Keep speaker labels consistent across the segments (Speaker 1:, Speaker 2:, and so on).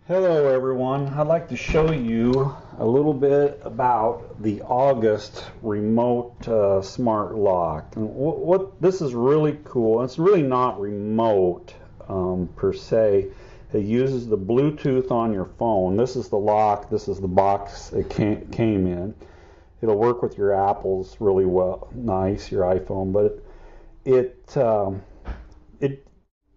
Speaker 1: Hello everyone, I'd like to show you a little bit about the August remote smart lock. And what this is really cool. It's really not remote per se. It uses the Bluetooth on your phone. This is the lock, this is the box it came in. It'll work with your Apples really well, nice, your iPhone, but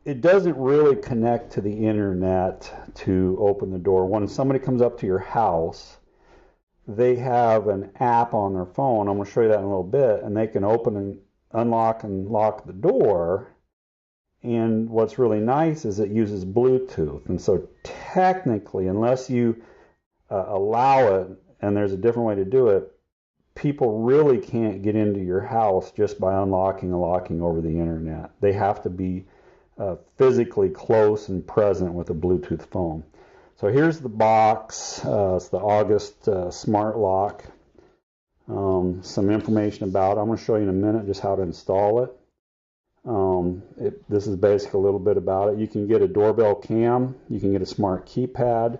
Speaker 1: it doesn't really connect to the internet to open the door. When somebody comes up to your house, they have an app on their phone. I'm going to show you that in a little bit, and they can open and unlock and lock the door. And what's really nice is it uses Bluetooth. And so technically, unless you allow it, and there's a different way to do it, people really can't get into your house just by unlocking and locking over the internet. They have to be physically close and present with a Bluetooth phone. So here's the box. It's the August Smart Lock. Some information about it. I'm going to show you in a minute just how to install it. This is basically a little bit about it. You can get a doorbell cam. You can get a smart keypad.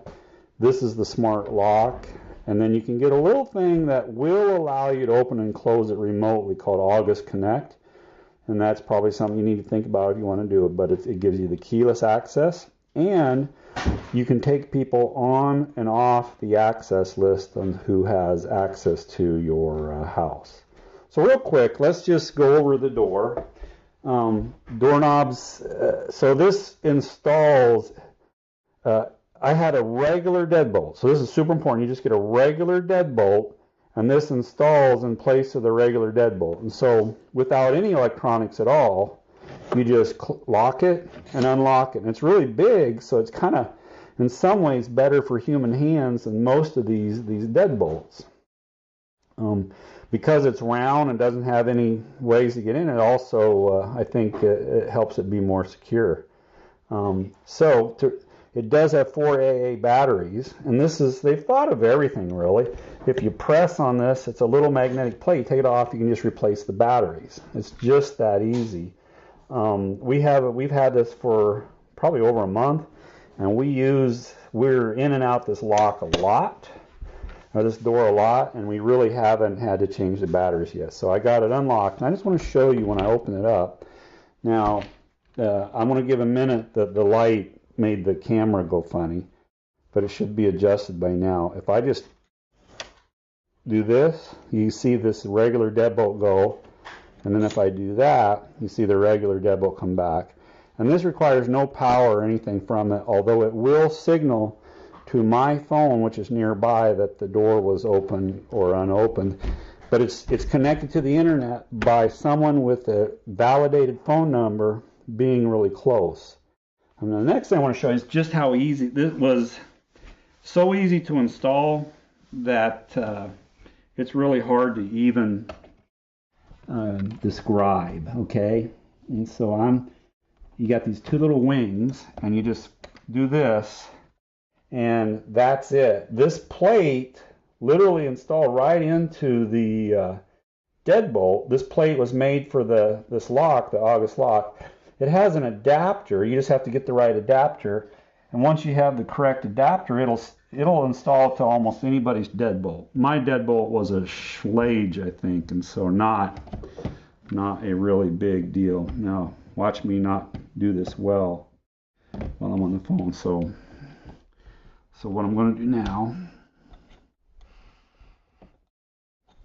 Speaker 1: This is the smart lock. And then you can get a little thing that will allow you to open and close it remotely called August Connect. And that's probably something you need to think about if you want to do it. But it gives you the keyless access, and you can take people on and off the access list on who has access to your house. So real quick, let's just go over the door. Doorknobs. So this installs, I had a regular deadbolt. So this is super important. You just get a regular deadbolt, and this installs in place of the regular deadbolt. And so without any electronics at all, you just lock it and unlock it. And it's really big, so it's kind of, in some ways, better for human hands than most of these deadbolts. Because it's round and doesn't have any ways to get in, it also, I think, it helps it be more secure. It does have 4 AA batteries, and they've thought of everything really. If you press on this, it's a little magnetic plate. You take it off, you can just replace the batteries. It's just that easy. We've had this for probably over a month, and we're in and out this lock a lot, or this door a lot, and we really haven't had to change the batteries yet. So I got it unlocked, and I just want to show you when I open it up. Now, I'm going to give a minute that the light made the camera go funny, but it should be adjusted by now. If I just do this, you see this regular deadbolt go, and then if I do that, you see the regular deadbolt come back. And this requires no power or anything from it, although it will signal to my phone, which is nearby, that the door was open or unopened. But it's connected to the internet by someone with a validated phone number being really close. And the next thing I want to show you is just how easy this was. So easy to install that it's really hard to even describe. Okay, and so you got these two little wings, and you just do this, and that's it. This plate literally installed right into the deadbolt. This plate was made for this lock, the August lock. It has an adapter. You just have to get the right adapter, and once you have the correct adapter, it'll install to almost anybody's deadbolt. My deadbolt was a Schlage, I think, and so not a really big deal. Now watch me not do this well while I'm on the phone. So what I'm going to do now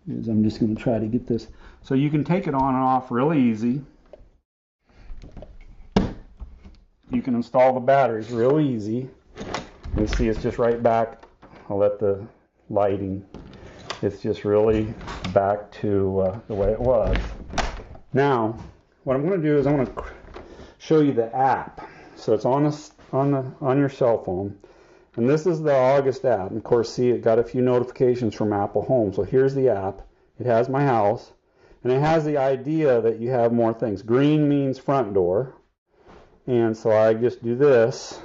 Speaker 1: is I'm just going to try to get this. So you can take it on and off really easy. You can install the batteries real easy. You see it's just right back. I'll let the lighting. It's just really back to the way it was. Now, what I'm going to do is I'm going to show you the app. So it's on your cell phone, and this is the August app. And of course, see, it got a few notifications from Apple Home. So here's the app. It has my house, and it has the idea that you have more things. Green means front door. And so I just do this,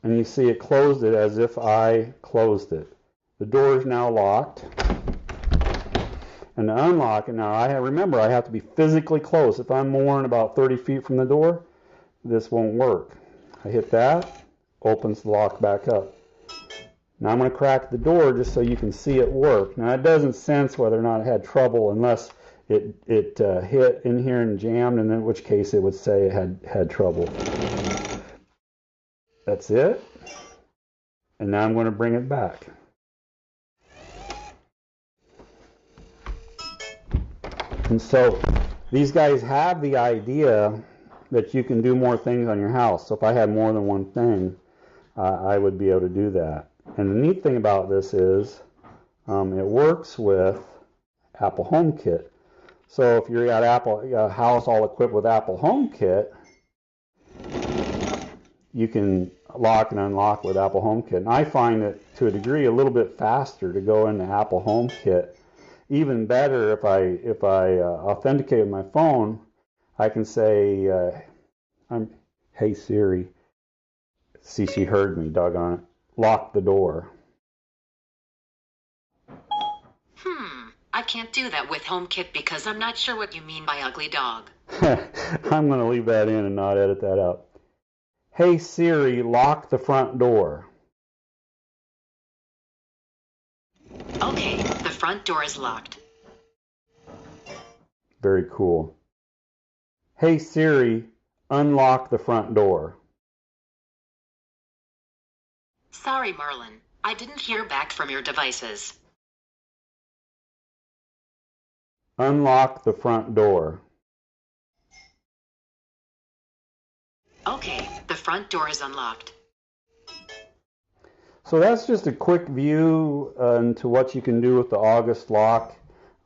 Speaker 1: and you see it closed it as if I closed it. The door is now locked, and to unlock it, now remember I have to be physically close. If I'm more than about 30 feet from the door, this won't work. I hit that, opens the lock back up. Now I'm going to crack the door just so you can see it work. Now it doesn't sense whether or not it had trouble unless it hit in here and jammed, and in which case it would say it had trouble. That's it. And now I'm going to bring it back. And so these guys have the idea that you can do more things on your house. So if I had more than one thing, I would be able to do that. And the neat thing about this is it works with Apple HomeKit. So if you're at a house all equipped with Apple HomeKit, you can lock and unlock with Apple HomeKit. And I find it, to a degree, a little bit faster to go into Apple HomeKit. Even better, if I authenticate with my phone, I can say, "Hey Siri." See, she heard me, doggone it. Lock the door.
Speaker 2: I can't do that with HomeKit because I'm not sure what you mean by ugly dog.
Speaker 1: I'm going to leave that in and not edit that out. Hey Siri, lock the front door.
Speaker 2: Okay, the front door is locked.
Speaker 1: Very cool. Hey Siri, unlock the front door.
Speaker 2: Sorry, Merlin. I didn't hear back from your devices.
Speaker 1: Unlock the front door.
Speaker 2: Okay, the front door is unlocked.
Speaker 1: So that's just a quick view into what you can do with the August lock.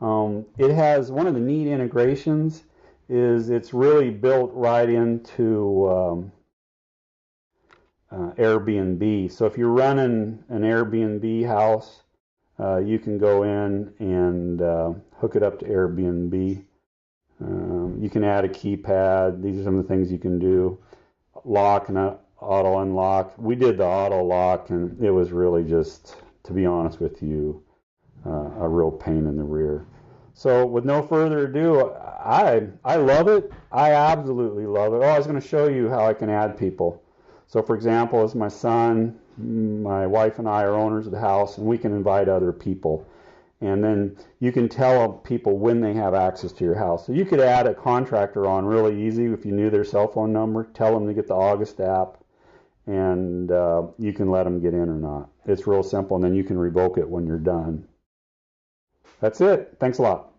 Speaker 1: It has one of the neat integrations is it's really built right into Airbnb. So if you're running an Airbnb house, you can go in and hook it up to Airbnb. You can add a keypad. These are some of the things you can do. Lock and auto unlock. We did the auto lock, and it was really just, to be honest with you, a real pain in the rear. So with no further ado, I love it. I absolutely love it. Oh, I was going to show you how I can add people. So for example, as my son, my wife and I are owners of the house, and we can invite other people. And then you can tell people when they have access to your house. So you could add a contractor on really easy if you knew their cell phone number, tell them to get the August app, and you can let them get in or not. It's real simple, and then you can revoke it when you're done. That's it. Thanks a lot.